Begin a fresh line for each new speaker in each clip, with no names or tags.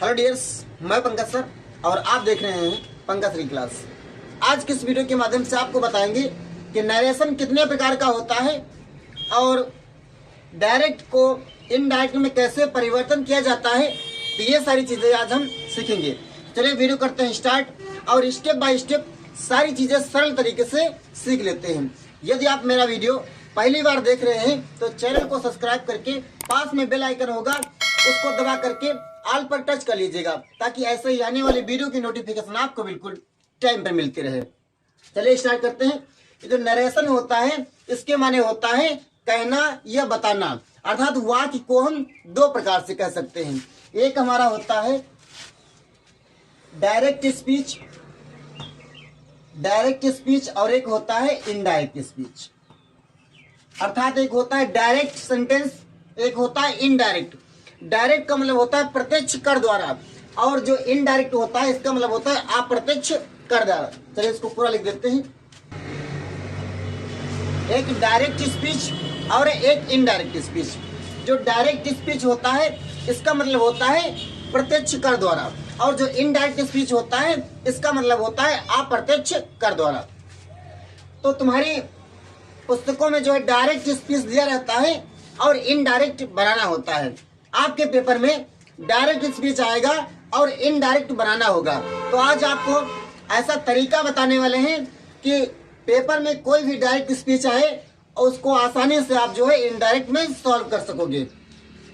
Hello dears, मैं Pankaj sir और आप देख रहे हैं पंकज श्री क्लास। आज के इस वीडियो के माध्यम से आपको बताएंगे कि नरेशन कितने प्रकार का होता है और डायरेक्ट को इनडायरेक्ट में कैसे परिवर्तन किया जाता है। तो ये सारी चीज़ें आज हम सीखेंगे। चलिए वीडियो करते हैं स्टार्ट और स्टेप बाय स्टेप सारी चीज़ें सरल तरीके से सीख लेते हैं। यदि आप मेरा वीडियो पहली बार देख रहे हैं तो चैनल को सब्सक्राइब करके पास में बेल आइकन होगा उसको दबा करके ऑल पर टच कर लीजिएगा ताकि ऐसे ही आने वाली वीडियो की नोटिफिकेशन आपको बिल्कुल टाइम पर मिलती रहे। चलिए स्टार्ट करते हैं। ये जो नरेशन होता है इसके माने होता है कहना या बताना, अर्थात वाक्य को हम दो प्रकार से कह सकते हैं। एक हमारा होता है डायरेक्ट स्पीच और एक होता है इनडायरेक्ट स्पीच। अर्थात एक होता है डायरेक्ट सेंटेंस, एक होता है इनडायरेक्ट। डायरेक्ट का मतलब होता है प्रत्यक्ष कर द्वारा और जो इनडायरेक्ट होता है इसका मतलब होता है अप्रत्यक्ष कर द्वारा। चलिए इसको पूरा लिख देते हैं। एक डायरेक्ट स्पीच और एक इनडायरेक्ट स्पीच। जो डायरेक्ट स्पीच होता है इसका मतलब होता है प्रत्यक्ष कर द्वारा और जो इनडायरेक्ट स्पीच होता है इसका मतलब होता है अप्रत्यक्ष कर द्वारा। तो तुम्हारी पुस्तकों में जो है डायरेक्ट स्पीच दिया रहता है और इनडायरेक्ट बनाना होता है। आपके पेपर में डायरेक्ट स्पीच आएगा और इनडायरेक्ट बनाना होगा। तो आज आपको ऐसा तरीका बताने वाले हैं कि पेपर में कोई भी डायरेक्ट स्पीच आए और उसको आसानी से आप जो है इनडायरेक्ट में सॉल्व कर सकोगे।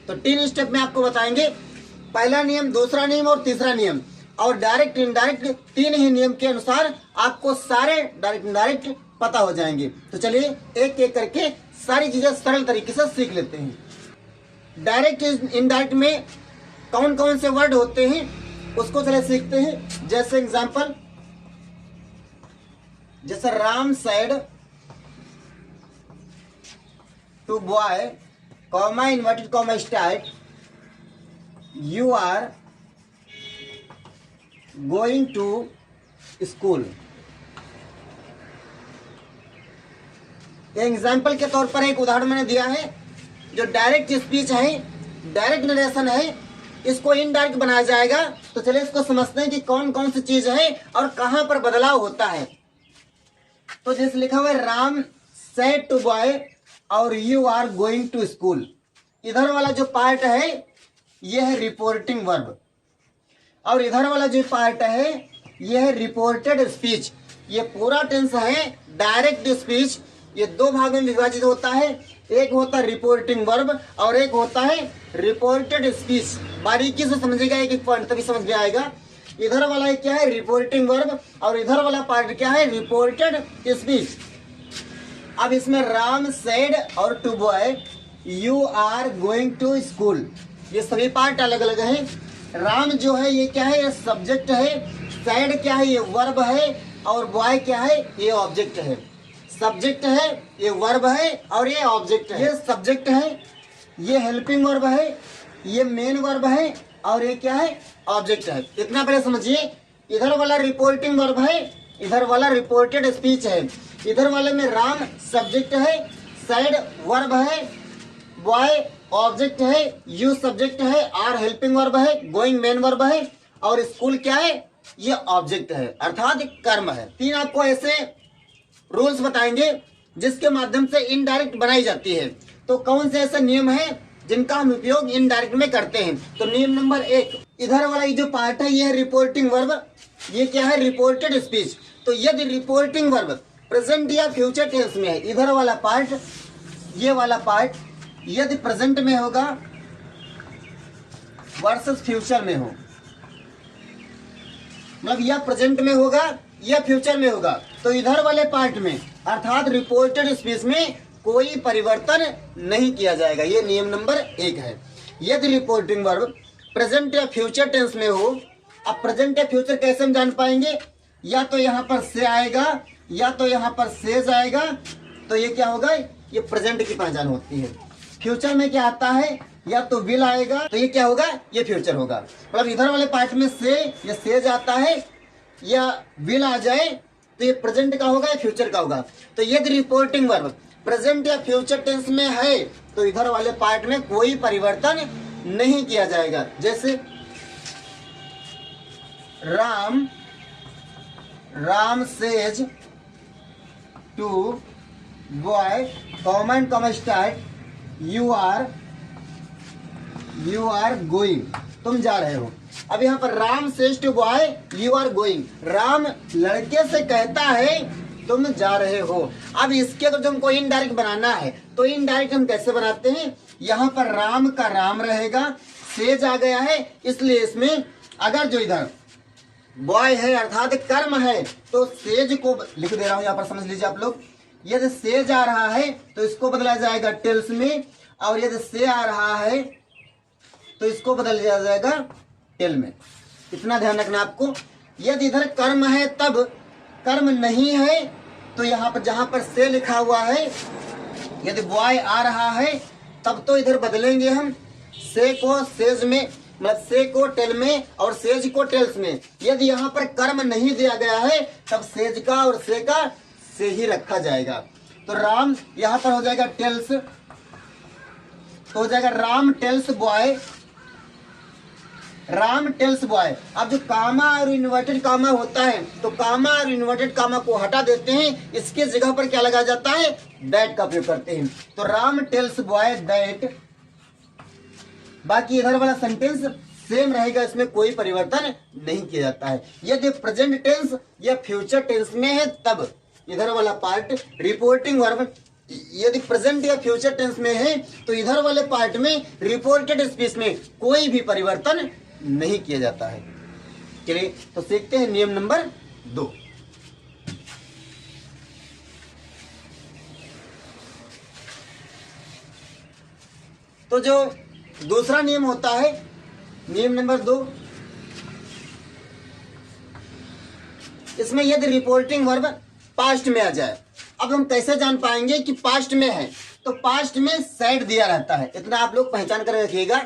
तो 3 स्टेप में आपको बताएंगे, पहला नियम, दूसरा नियम और तीसरा नियम। और डायरेक्ट इनडायरेक्ट 3 ही नियम के अनुसार आपको सारे डायरेक्ट इनडायरेक्ट पता हो जाएंगे। तो चलिए एक एक करके सारी चीजें सरल तरीके से सीख लेते हैं। डायरेक्ट इनडायरेक्ट में कौन कौन से वर्ड होते हैं उसको चले सीखते हैं। जैसे एग्जांपल, जैसे Ram said to boy comma inverted comma start you are going to school. Example के तौर पर एक उदाहरण मैंने दिया है। जो डायरेक्ट स्पीच है, डायरेक्ट नरेशन है, इसको इनडायरेक्ट बनाया जाएगा। तो चलिए इसको समझते हैं कि कौन कौन सी चीज है और कहां पर बदलाव होता है। तो जैसे लिखा हुआ है राम सेड टू बॉय और you are going to school. इधर वाला जो पार्ट है यह है रिपोर्टिंग वर्ब और इधर वाला जो पार्ट है यह है रिपोर्टेड स्पीच। ये पूरा टेंस है डायरेक्ट स्पीच। ये 2 भाग में विभाजित होता है, एक होता है रिपोर्टिंग वर्ब और एक होता है रिपोर्टेड स्पीच। बारीकी से समझेगा एक पॉइंट तभी समझ में आएगा। इधर वाला क्या है रिपोर्टिंग वर्ब और इधर वाला पार्ट क्या है रिपोर्टेड स्पीच। अब इसमें राम सेड और to boy you are going to school, ये सभी पार्ट अलग अलग हैं। राम जो है ये क्या है, ये सब्जेक्ट है। सेड क्या है, ये वर्ब है। और बॉय क्या है, ये ऑब्जेक्ट है। सब्जेक्ट है, ये वर्ब है और ये ऑब्जेक्ट है। ये सब्जेक्ट है, ये हेल्पिंग वर्ब है, ये मेन वर्ब है और ये क्या है, ऑब्जेक्ट है। इतना पहले समझिए। इधर वाला रिपोर्टिंग वर्ब है, इधर वाला रिपोर्टेड स्पीच है। इधर वाले में राम सब्जेक्ट है, सैड वर्ब है, बॉय ऑब्जेक्ट है, यू सब्जेक्ट है, आर हेल्पिंग वर्ब है, गोइंग मेन वर्ब है और स्कूल क्या है, ये ऑब्जेक्ट है अर्थात कर्म है। 3 आपको ऐसे रूल्स बताएंगे जिसके माध्यम से इनडायरेक्ट बनाई जाती है। तो कौन से ऐसे नियम हैं जिनका हम उपयोग इनडायरेक्ट में करते हैं। तो नियम नंबर 1, इधर वाला ये जो पार्ट है ये है रिपोर्टिंग वर्ब, ये क्या है रिपोर्टेड स्पीच। तो यदि रिपोर्टिंग वर्ब प्रेजेंट या फ्यूचर टेंस में है, इधर वाला पार्ट, ये वाला पार्ट यदि प्रेजेंट में होगा वर्सेस फ्यूचर में हो, मतलब यह प्रेजेंट में होगा या फ्यूचर में होगा, तो इधर वाले पार्ट में अर्थात रिपोर्टेड स्पीच में कोई परिवर्तन नहीं किया जाएगा। ये नियम नंबर 1 है। यदि रिपोर्टिंग वर्ब प्रेजेंट या फ्यूचर टेंस में हो, अब प्रेजेंट या फ्यूचर कैसे हम जान पाएंगे, या तो यहाँ पर से आएगा या तो यहाँ पर से जाएगा, तो ये क्या होगा, ये प्रेजेंट की पहचान होती है। फ्यूचर में क्या आता है, या तो विल आएगा तो ये क्या होगा, ये फ्यूचर होगा। मतलब इधर वाले पार्ट में से या से जाता है या विल आ जाए तो ये प्रेजेंट का होगा या फ्यूचर का होगा। तो यदि रिपोर्टिंग वर्ब प्रेजेंट या फ्यूचर टेंस में है तो इधर वाले पार्ट में कोई परिवर्तन नहीं किया जाएगा। जैसे Ram says to boy comma comma start you are going, तुम जा रहे हो। अब यहाँ पर Ram says to boy you are going, Ram लड़के से कहता है तुम जा रहे हो। अब इसके अगर तुमको इनडायरेक्ट बनाना है तो इनडायरेक्ट हम कैसे बनाते हैं, यहाँ पर राम का राम रहेगा, सेज आ गया है, इसलिए इसमें अगर जो इधर बॉय है अर्थात कर्म है तो सेज को लिख दे रहा हूं, यहाँ पर समझ लीजिए आप लोग। यदि सेज आ रहा है तो इसको बदला जाएगा टेल्स में, और यदि से आ रहा है तो इसको बदल दिया जाएगा टेल में। इतना ध्यान रखना आपको। यदि इधर कर्म है तब, कर्म नहीं है तो यहाँ पर जहां पर से लिखा हुआ है, यदि बॉय आ रहा है तब तो इधर बदलेंगे हम से को सेज में, मतलब से को टेल में और सेज को टेल्स में। यदि यहाँ पर कर्म नहीं दिया गया है तब सेज का और से का से ही रखा जाएगा। तो राम यहाँ पर हो जाएगा टेल्स, तो हो जाएगा Ram tells boy, Ram tells boy. अब जो कामा और इन्वर्टेड कामा होता है तो कामा और इन्वर्टेड कामा को हटा देते हैं, इसके जगह पर क्या लगा जाता है, दैट का प्रयोग करते हैं। तो राम टेल्स बॉय दैट, बाकी इधर वाला सेंटेंस सेम रहेगा, इसमें कोई परिवर्तन नहीं किया जाता है। यदि प्रेजेंट टेंस या फ्यूचर टेंस में है तब इधर वाला पार्ट रिपोर्टिंग वर्ब, यदि प्रेजेंट या फ्यूचर टेंस में है तो इधर वाले पार्ट में रिपोर्टेड स्पीच में कोई भी परिवर्तन नहीं किया जाता है। चलिए तो सीखते हैं नियम नंबर 2। तो जो दूसरा नियम होता है, नियम नंबर 2, इसमें यदि रिपोर्टिंग वर्ब पास्ट में आ जाए, अब हम कैसे जान पाएंगे कि पास्ट में है, तो पास्ट में सैड दिया रहता है। इतना आप लोग पहचान कर रखिएगा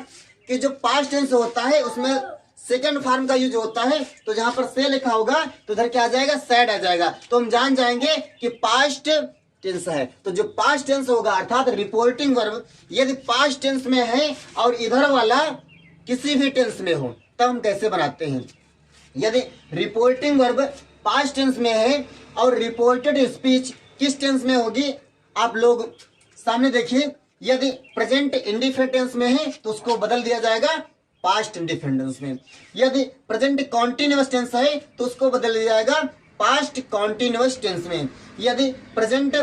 कि जो पास्ट टेंस होता है उसमें सेकंड फॉर्म का यूज होता है, तो जहां पर से लिखा होगा तो उधर क्या आ जाएगा, सैड आ जाएगा। तो हम जान जाएंगे कि पास्ट टेंस है। तो जो पास्ट टेंस होगा अर्थात रिपोर्टिंग वर्ब यदि पास्ट टेंस में है और इधर वाला किसी भी टेंस में हो तब हम कैसे बनाते हैं। यदि रिपोर्टिंग वर्ब पास्ट टेंस में है और रिपोर्टेड स्पीच किस टेंस में होगी, आप लोग सामने देखिए। यदि प्रेजेंट इंडिफिनिट टेंस में है तो उसको बदल दिया जाएगा पास्ट इंडिफिनिट टेंस में। यदि प्रेजेंट कॉन्टिन्यूअस टेंस है तो उसको बदल दिया जाएगा पास्ट कॉन्टिन्यूअस टेंस में। यदि प्रेजेंट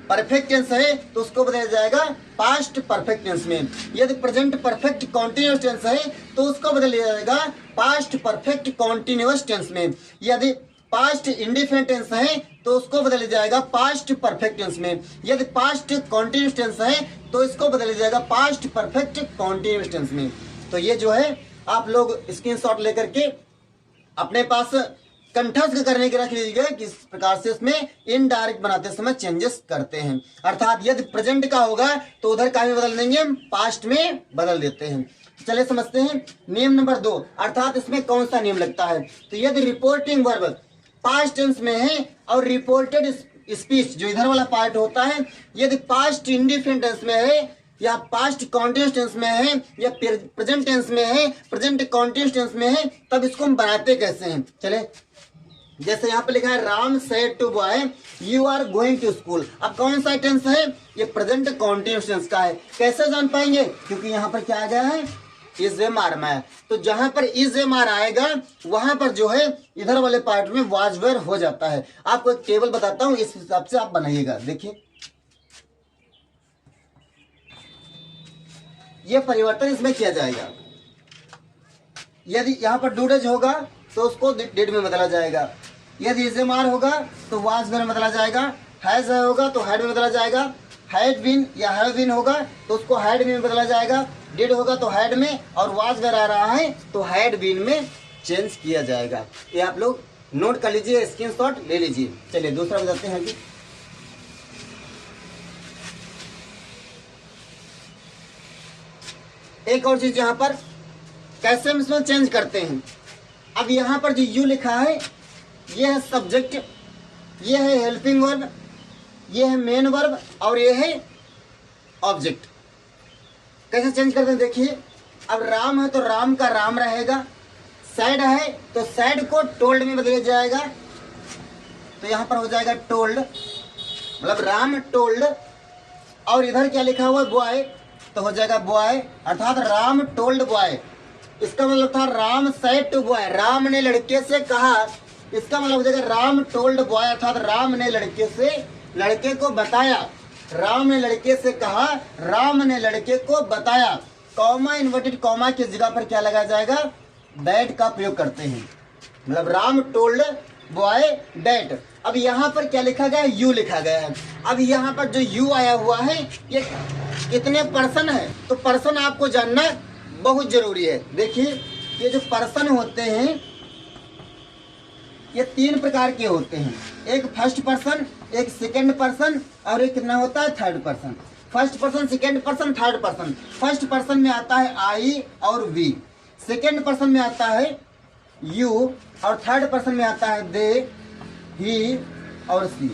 परफेक्ट टेंस है तो उसको बदल जाएगा पास्ट परफेक्ट टेंस में। यदि प्रेजेंट परफेक्ट कॉन्टिन्यूअस टेंस है तो उसको बदल दिया जाएगा पास्ट परफेक्ट कॉन्टिन्यूअस टेंस में। यदि पास्ट इंडिफिनिट टेंस है तो उसको बदल जाएगा पास्ट परफेक्ट टेंस में। यदि पास्ट कॉन्टिन्यूअस टेंस है तो इसको बदल जाएगा पास्ट परफेक्ट कॉन्टिन्यूअस टेंस में। तो ये जो है आप लोग स्क्रीनशॉट लेकर के अपने पास कंठस्थ करने के रख लीजिएगा, किस प्रकार से इसमें इनडायरेक्ट बनाते समय चेंजेस करते हैं। अर्थात यदि प्रेजेंट का होगा तो उधर का भी बदल देंगे, हम पास्ट में बदल देते हैं। चलिए समझते हैं नियम नंबर 2, अर्थात इसमें कौन सा नियम लगता है। तो यदि रिपोर्टिंग वर्ब पास्ट टेंस में है और रिपोर्टेड स्पीच जो इधर वाला पार्ट होता है यदि पास्ट इंडिफिनिट टेंस में है या पास्ट कॉन्टिन्यूअस टेंस में है या प्रेजेंट टेंस में है, प्रेजेंट कॉन्टिन्यूअस टेंस में है, तब इसको हम बनाते कैसे हैं। चले जैसे यहाँ पे लिखा है Ram said to boy you are going to school. अब कौन सा टेंस है, ये प्रेजेंट कॉन्टिन्यूअस टेंस का है। कैसे जान पाएंगे, क्योंकि यहाँ पर क्या आ गया है, इज एम आर में। तो जहां पर इज एम आर आएगा वहां पर जो है इधर वाले पार्ट में वाज वेयर हो जाता है। आपको एक टेबल बताता हूं, इस हिसाब से आप बनाइएगा। देखिए ये परिवर्तन इसमें किया जाएगा। यदि यहाँ पर डूडेज होगा तो उसको डिड में बदला जाएगा। यदि इज एम आर होगा तो वाज वेयर में बदला जाएगा। हैज होगा तो हैड में बदला जाएगा। हैड बीन या हैव बीन होगा तो उसको हैड में बदला जाएगा। डिड होगा तो हैड में, और वाज वेयर आ रहा है तो हैड बीन में चेंज किया जाएगा। ये आप लोग नोट कर लीजिए, स्क्रीनशॉट ले लीजिए। चलिए दूसरा बताते हैं कि एक और चीज यहाँ पर कैसे हम इसमें चेंज करते हैं। अब यहाँ पर जो यू लिखा है ये है सब्जेक्ट, ये है हेल्पिंग वर्ब, ये है मेन वर्ब और ये है ऑब्जेक्ट। कैसे चेंज करते हैं देखिए। अब राम है तो राम का राम रहेगा, सैड है तो सैड को टोल्ड में बदल जाएगा, तो यहाँ पर हो जाएगा टोल्ड, मतलब राम टोल्ड। और इधर क्या लिखा हुआ है बॉय, तो हो जाएगा बॉय, अर्थात राम टोल्ड बॉय। इसका मतलब था Ram said to boy, Ram ने लड़के से कहा, इसका मतलब हो जाएगा राम टोल्ड बॉय, अर्थात राम ने लड़के को बताया, राम ने लड़के से कहा, राम ने लड़के को बताया। कॉमा इन्वर्टेड कॉमा की जगह पर क्या लगाया जाएगा, दैट का प्रयोग करते हैं, मतलब राम टोल्ड बॉय दैट। अब यहाँ पर क्या लिखा गया है, यू लिखा गया है। अब यहाँ पर जो यू आया हुआ है ये कितने पर्सन है, तो पर्सन आपको जानना बहुत जरूरी है। देखिए ये जो पर्सन होते हैं ये 3 प्रकार के होते हैं, एक फर्स्ट पर्सन, एक सेकंड पर्सन और एक कितना होता है third person. First person, second person, third person. First person में आता है आई और वी, सेकंड पर्सन में आता है यू और थर्ड पर्सन में आता है दे, ही और सी।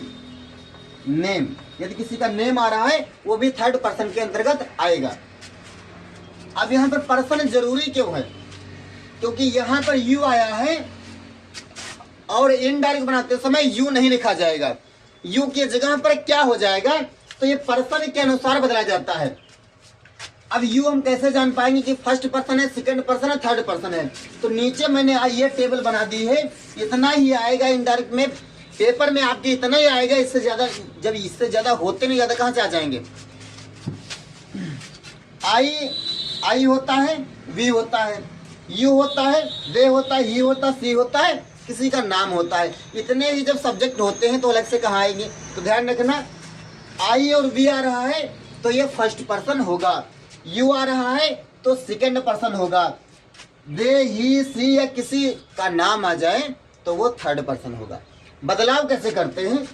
नेम, यदि किसी का नेम आ रहा है वो भी थर्ड पर्सन के अंतर्गत आएगा। अब यहाँ पर पर्सन जरूरी क्यों है, क्योंकि यहाँ पर यू आया है और इनडायरेक्ट बनाते समय यू नहीं लिखा जाएगा। यू की जगह पर क्या हो जाएगा, तो ये पर्सन के अनुसार बदला जाता है। अब यू हम कैसे जान पाएंगे कि फर्स्ट पर्सन है, सेकंड पर्सन है, थर्ड पर्सन है, तो नीचे मैंने ये टेबल बना दी है, इतना ही आएगा इनडायरेक्ट में, पेपर में आपके इतना ही आएगा, इससे ज्यादा, जब इससे ज्यादा होते नहीं, ज्यादा कहां से आ जाएंगे। आई होता है, वी होता है, यू होता है, दे होता है, ही होता है, सी होता है, किसी का नाम होता है। इतने ही जब सब्जेक्ट होते हैं तो अलग से कहाँ आएंगे, तो ध्यान रखना आई और वी आ रहा है तो ये फर्स्ट पर्सन होगा, यू आ रहा है तो सेकंड पर्सन होगा, दे, ही, सी या किसी का नाम आ जाए तो वो थर्ड पर्सन होगा। बदलाव कैसे करते हैं,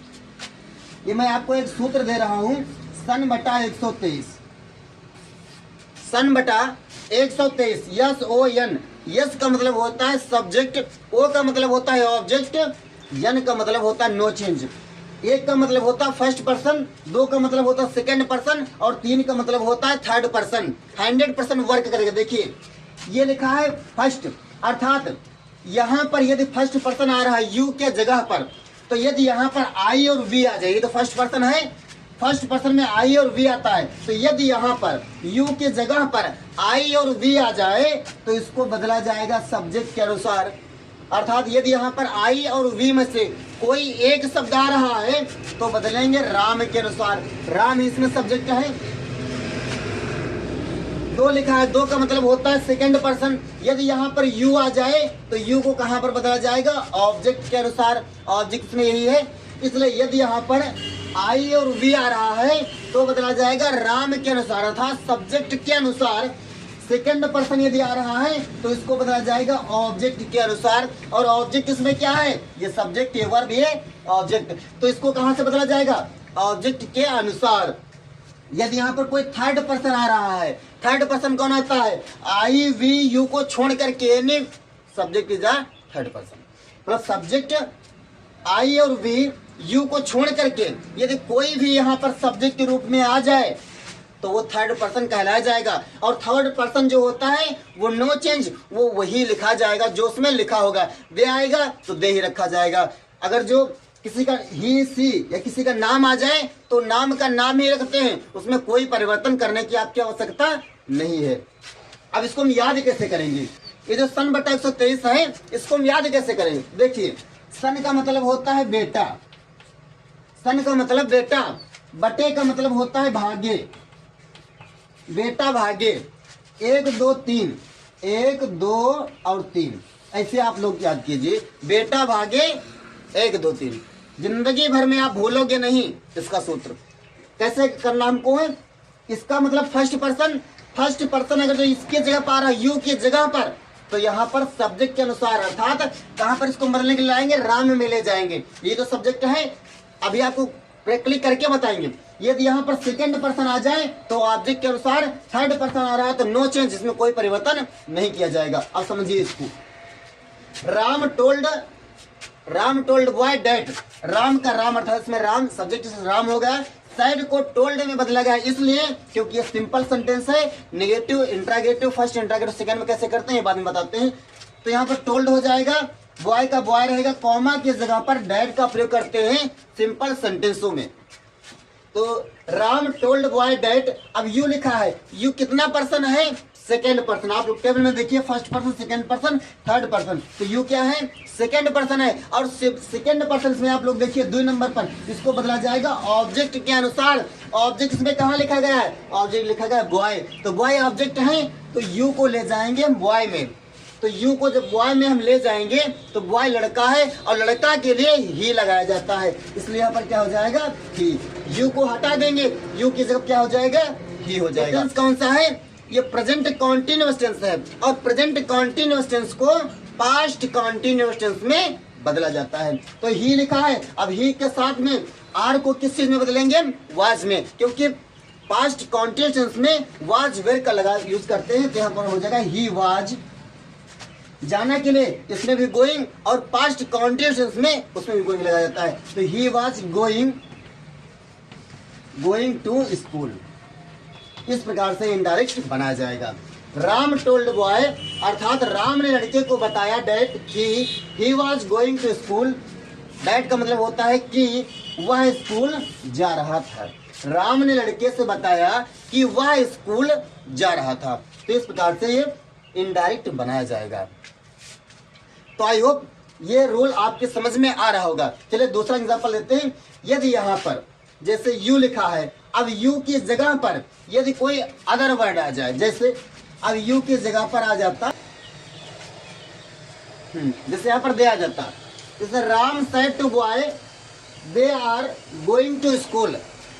ये मैं आपको एक सूत्र दे रहा हूं, सन बटा 123, सन बटा 123, यस ओ एन। यस का मतलब होता है सब्जेक्ट, ओ का मतलब होता है ऑब्जेक्ट, एन का मतलब होता है नो चेंज। एक का मतलब होता है फर्स्ट पर्सन, 2 का मतलब होता है सेकंड पर्सन और 3 का मतलब होता है थर्ड पर्सन। 100% वर्क करेगा। देखिए ये लिखा है फर्स्ट, अर्थात यहाँ पर यदि फर्स्ट पर्सन आ रहा है यू के जगह पर, तो यदि यहाँ पर आई और वी आ जाएगी तो फर्स्ट पर्सन है, फर्स्ट पर्सन में आई और वी आता है, तो यदि यहाँ पर यू के जगह पर आई और वी आ जाए तो इसको बदला जाएगा सब्जेक्ट के अनुसार। अर्थात यदि यहाँ पर आई और वी में से कोई एक शब्द आ रहा है तो बदलेंगे राम के अनुसार। राम इसमें सब्जेक्ट है, 2 लिखा है, 2 का मतलब होता है सेकंड पर्सन। यदि यहाँ पर यू आ जाए तो यू को कहाँ पर बदला जाएगा, ऑब्जेक्ट के अनुसार। ऑब्जेक्ट में यही है, इसलिए यदि यहाँ पर आई और वी आ रहा है तो बदला जाएगा राम के अनुसार, अर्थात सब्जेक्ट के अनुसार। सेकंड पर्सन यदि आ रहा है तो इसको बदला जाएगा ऑब्जेक्ट के अनुसार। और ऑब्जेक्ट इसमें क्या है, ये सब्जेक्ट, ये वर्ब, ये ऑब्जेक्ट, तो इसको कहां से बदला जाएगा, ऑब्जेक्ट के अनुसार। यदि यहाँ पर कोई थर्ड पर्सन आ रहा है, थर्ड पर्सन कौन आता है, आई वी यू को छोड़ करके, यानी subject is a third person. मतलब सब्जेक्ट आई और वी यू को छोड़ करके यदि कोई भी यहाँ पर सब्जेक्ट के रूप में आ जाए तो वो थर्ड पर्सन कहलाया जाएगा। और थर्ड पर्सन जो होता है वो नो चेंज, वो वही लिखा जाएगा जो उसमें लिखा होगा। दे आएगा तो दे ही रखा जाएगा। अगर जो किसी का ही, सी या किसी का नाम आ जाए तो नाम का नाम ही रखते हैं, उसमें कोई परिवर्तन करने की आपकी आवश्यकता नहीं है। अब इसको हम याद कैसे करेंगे, ये जो सन बटा 123 है इसको हम याद कैसे करेंगे। देखिए सन का मतलब होता है बेटा, सन का मतलब बेटा, बटे का मतलब होता है भागे, बेटा भागे, 1 2 3, 1 2 और 3, ऐसे आप लोग याद कीजिए, बेटा भागे 1 2 3। जिंदगी भर में आप भूलोगे नहीं इसका सूत्र। कैसे करना हमको है, इसका मतलब फर्स्ट पर्सन, फर्स्ट पर्सन अगर जो इसके जगह पर आ रहा है यू की जगह पर, तो यहाँ पर सब्जेक्ट के अनुसार, अर्थात कहाँ पर इसको बदलने के लिए लाएंगे, राम में ले जाएंगे। ये जो सब्जेक्ट है अभी आपको क्लिक करके बताएंगे। यदि यहाँ पर सेकंड पर्सन आ जाए तो ऑब्जेक्ट के अनुसार, थर्ड पर्सन आ रहा है तो नो चेंज, इसमें कोई परिवर्तन नहीं किया जाएगा। अब समझिए इसको, Ram told boy that, Ram का राम अर्थात इसमें राम, सब्जेक्ट से राम हो गया। सैड को टोल्ड में बदला गया इसलिए क्योंकि ये सिंपल सेंटेंस है। Negative interrogative, first interrogative second में कैसे करते हैं ये बाद में बताते हैं। तो यहाँ पर टोल्ड हो जाएगा, बॉय का बॉय रहेगा, कॉमा की जगह पर डैड का प्रयोग करते हैं सिंपल सेंटेंसों में। तो राम टोल्ड बॉय डैड। अब यू लिखा है, यू कितना पर्सन है? Second person. आप लोग टेबल में देखिए, first person, second person, third person. तो यू क्या है? सेकेंड पर्सन है। और सेकेंड पर्सन में आप लोग देखिए 2 नंबर पर इसको बदला जाएगा ऑब्जेक्ट के अनुसार। ऑब्जेक्ट इसमें कहाँ लिखा गया है? ऑब्जेक्ट लिखा गया है बॉय। तो बॉय ऑब्जेक्ट है, तो यू को ले जाएंगे हम बॉय में। तो यू को जब बॉय में हम ले जाएंगे तो बॉय लड़का है और लड़का के लिए ही लगाया जाता है, इसलिए यहाँ पर क्या हो जाएगा? ही। यू को हटा देंगे, यू की जगह क्या हो जाएगा? ही हो जाएगा। टेंस कौन सा है? ये प्रेजेंट कॉन्टिन्यूअस टेंस है और प्रेजेंट कॉन्टिन्यूअस टेंस को पास्ट कॉन्टिन्यूअस टेंस में बदला जाता है। तो ही लिखा है, अब ही के साथ में आर को किस चीज में बदलेंगे? वाज में, क्योंकि पास्ट कॉन्टिन्यूअस टेंस में वाज वेयर का लगा यूज करते हैं। तो यहाँ पर हो जाएगा ही वाज, जाना के लिए, इसमें भी गोइंग, और पास्ट कॉन्टिन्यूअस में उसमें भी गोइंग लगाया जाता है। तो he was going to school. इस प्रकार से इनडायरेक्ट बनाया जाएगा। राम टोल्ड बॉय, अर्थात राम ने लड़के को बताया डैट कि he was going to school. That का मतलब होता है कि वह स्कूल जा रहा था। राम ने लड़के से बताया कि वह स्कूल जा रहा था। तो इस प्रकार से ये इनडायरेक्ट बनाया जाएगा। तो आई होप ये रूल आपके समझ में आ रहा होगा। चलिए दूसरा एग्जांपल लेते हैं। यदि यहाँ पर जैसे यू लिखा है, अब यू की जगह पर यदि कोई अदर वर्ड आ जाए, जैसे अब यू की जगह पर आ जाता, जैसे यहाँ पर दे आ जाता, जैसे Ram said to boy they are going to school.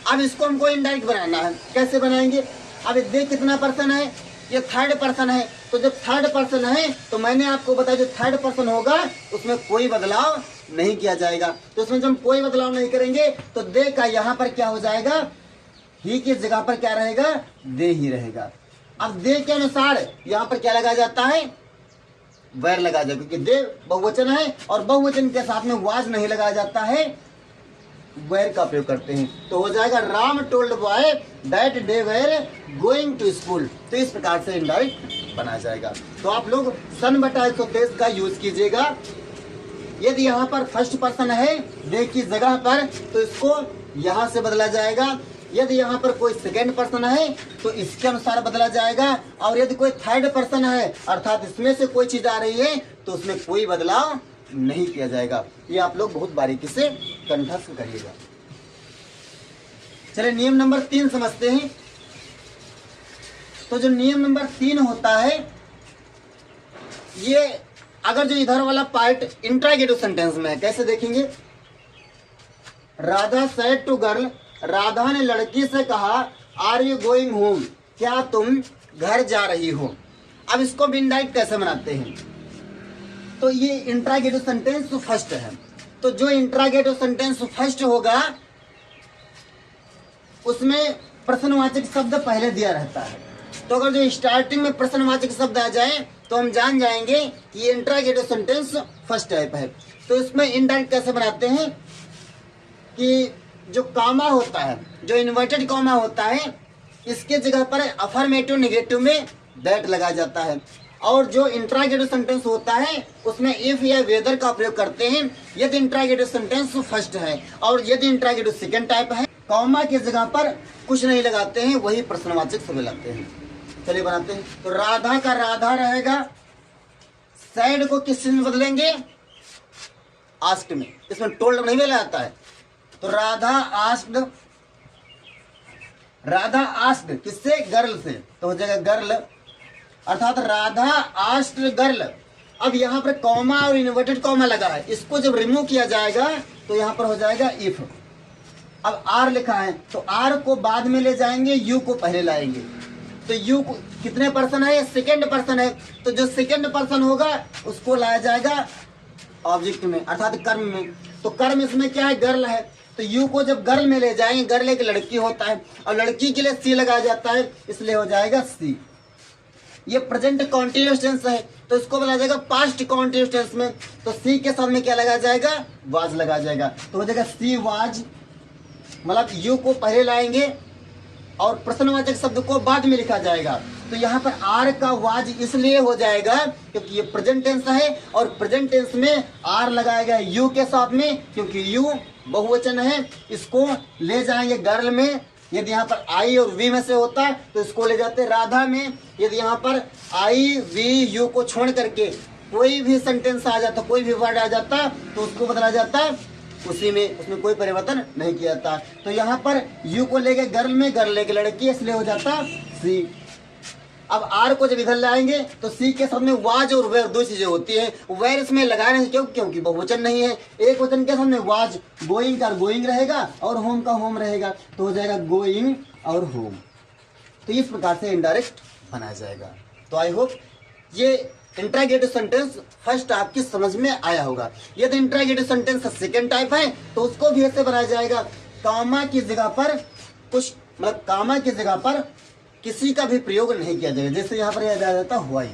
अब इसको हमको इनडायरेक्ट बनाना है। कैसे बनाएंगे? अब दे कितना पर्सन है? ये थर्ड पर्सन है। तो जब थर्ड पर्सन है तो मैंने आपको बताया जो थर्ड पर्सन होगा उसमें कोई बदलाव नहीं किया जाएगा। तो उसमें जब हम कोई बदलाव नहीं करेंगे तो दे का यहाँ पर क्या हो जाएगा? ही की जगह पर क्या रहेगा? दे ही रहेगा। अब दे के अनुसार यहाँ पर क्या लगाया जाता है? वैर लगाया जाएगा, क्योंकि दे बहुवचन है और बहुवचन के साथ में वाज नहीं लगाया जाता है, वेर का प्रयोग करते हैं। तो हो जाएगा Ram told boy that they were going to school. तो इस प्रकार से इनडायरेक्ट बनाया जाएगा। तो आप लोग सन बटा 123 का यूज कीजिएगा। यदि यहाँ पर फर्स्ट पर्सन है दे की जगह पर तो इसको यहाँ से बदला जाएगा। यदि यहाँ पर कोई सेकेंड पर्सन है तो इसके अनुसार बदला जाएगा। और यदि कोई थर्ड पर्सन है अर्थात इसमें से कोई चीज आ रही है तो उसमें कोई बदलाव नहीं किया जाएगा। ये आप लोग बहुत बारीकी से कंठस्थ करिएगा। चलिए नियम नंबर 3 समझते हैं। तो जो नियम नंबर 3 होता है, ये अगर जो इधर वाला पार्ट इंट्रागेटिव सेंटेंस में है, कैसे देखेंगे? Radha said to girl, Radha ने लड़की से कहा आर यू गोइंग होम, क्या तुम घर जा रही हो। अब इसको भी इनडायरेक्ट कैसे बनाते हैं? तो ये इंट्रागेटिव सेंटेंस फर्स्ट है। तो जो इंट्रागेटिव सेंटेंस फर्स्ट होगा उसमें प्रश्नवाचक शब्द पहले दिया रहता है। तो अगर जो स्टार्टिंग में प्रश्नवाचक शब्द आ जाए तो हम जान जाएंगे कि ये इंट्रागेटिव सेंटेंस फर्स्ट टाइप है। तो इसमें इनडायरेक्ट कैसे बनाते हैं कि जो कॉमा होता है, जो इन्वर्टेड कॉमा होता है, इसके जगह पर अफर्मेटिव नेगेटिव में दैट लगाया जाता है। और जो इंट्रागेटिव सेंटेंस होता है उसमें इफ या वेदर का प्रयोग करते हैं यदि इंट्रागेटिव सेंटेंस फर्स्ट है। और यदि इंट्रागेटिव सेकंड टाइप है, कॉमा की जगह पर कुछ नहीं लगाते हैं, वही प्रश्नवाचक शब्द लगाते हैं। चलिए बनाते हैं। तो राधा का राधा रहेगा, सैड को किस चीज में बदलेंगे? आस्क्ड में। इसमें टोल्ड नहीं मिला जाता है। तो राधा आस्क्ड, राधा आस्क्ड किससे? गर्ल से। तो हो जाएगा गर्ल, अर्थात राधा आस्क्ड गर्ल। अब यहाँ पर कॉमा और इन्वर्टेड कॉमा लगा है, इसको जब रिमूव किया जाएगा तो यहाँ पर हो जाएगा इफ। अब आर लिखा है तो आर को बाद में ले जाएंगे, यू को पहले लाएंगे। तो यू कितने पर्सन है? सेकेंड पर्सन है। तो जो सेकेंड पर्सन होगा उसको लाया जाएगा ऑब्जेक्ट में अर्थात कर्म में। तो कर्म इसमें क्या है? गर्ल है। तो यू को जब गर्ल में ले जाएंगे, गर्ल एक लड़की होता है और लड़की के लिए सी लगाया जाता है, इसलिए हो जाएगा सी। ये प्रेजेंट कॉन्टिन्यूअस टेंस है तो इसको बनाया जाएगा पास्ट कॉन्टिन्यूअस टेंस में। तो सी के साथ में क्या लगाया जाएगा? वाज लगाया जाएगा। तो हो जाएगा सी वाज, मतलब यू को पहले लाएंगे और प्रश्नवाचक शब्द को बाद में लिखा जाएगा। तो यहाँ पर आर का वाज इसलिए हो जाएगा क्योंकि ये प्रेजेंट टेंस है और प्रेजेंट टेंस में आर लगाएगा यू के साथ में, क्योंकि यू बहुवचन है। इसको ले जाएंगे गर्ल में, यदि यहाँ पर आई और वी में से होता तो इसको ले जाते राधा में। यदि यहाँ पर आई वी यू को छोड़ करके कोई भी सेंटेंस आ जाता, कोई भी वर्ड आ जाता तो उसको बदला जाता उसी में, उसमें कोई परिवर्तन नहीं किया जाता। तो यहाँ पर यू को लेके गर्ल में, गर्ल लेके लड़की, इसलिए हो जाता सी। अब आर को जब इधर लाएंगे तो सी के सामने वाज और वेर दो चीजें होती है। वेर इसमें लगाने से क्योंकि बहुवचन नहीं है। एक वचन के सामने वाज, गोइंग का गोइंग रहेगा और होम का होम रहेगा, तो हो जाएगा गोइंग और होम। तो इस प्रकार से इनडायरेक्ट बनाया जाएगा। तो आई होप ये इंट्रागेटिव सेंटेंस फर्स्ट आपकी समझ में आया होगा। यदि इंट्रागेटिव सेंटेंस सेकेंड टाइप है तो उसको भी ऐसे बनाया जाएगा, कामा की जगह पर कुछ, मतलब कामा की जगह पर किसी का भी प्रयोग नहीं किया जाएगा। जैसे यहाँ पर यह दिया जाता why,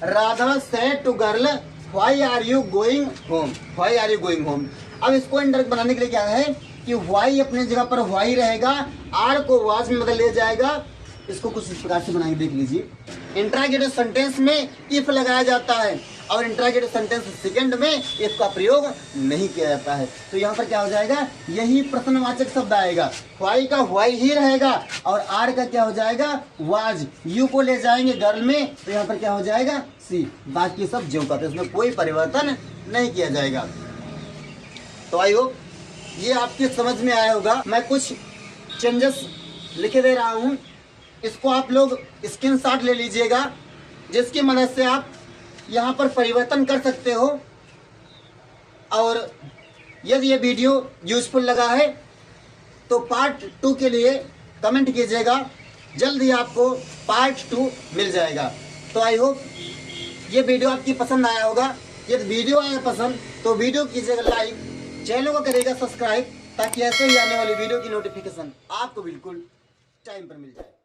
Radha said to girl why are you going home, why are you going home. अब इसको इंडायरेक्ट बनाने के लिए क्या है कि व्हाई अपनी जगह पर व्हाई रहेगा, आर को वाज में बदल ले जाएगा। इसको कुछ इस प्रकार से बनाएंगे, देख लीजिए। इंट्रागेटिव सेंटेंस में इफ लगाया जाता है और इंट्रागेटिव सेंटेंस सेकंड में इफ का प्रयोग नहीं किया जाता है। तो यहाँ पर क्या हो जाएगा, यही प्रश्नवाचक शब्द आएगा। व्हाई का व्हाई ही रहेगा और आर का क्या हो जाएगा, वाज। यू को ले जाएंगे गर्ल में तो यहाँ पर क्या हो जाएगा, सी। बाकी सब ज्यों का, तो इसमें कोई परिवर्तन नहीं किया जाएगा। तो आई होप ये आपकी समझ में आया होगा। मैं कुछ चेंजेस लिखे दे रहा हूँ, इसको आप लोग स्क्रीनशॉट ले लीजिएगा, जिसकी मदद से आप यहाँ पर परिवर्तन कर सकते हो। और यदि ये वीडियो यूजफुल लगा है तो पार्ट 2 के लिए कमेंट कीजिएगा, जल्द ही आपको पार्ट 2 मिल जाएगा। तो आई होप ये वीडियो आपकी पसंद आया होगा। यदि वीडियो आया पसंद तो वीडियो कीजिएगा लाइक, चैनल को करिएगा सब्सक्राइब, ताकि ऐसे ही आने वाली वीडियो की नोटिफिकेशन आपको बिल्कुल टाइम पर मिल जाए।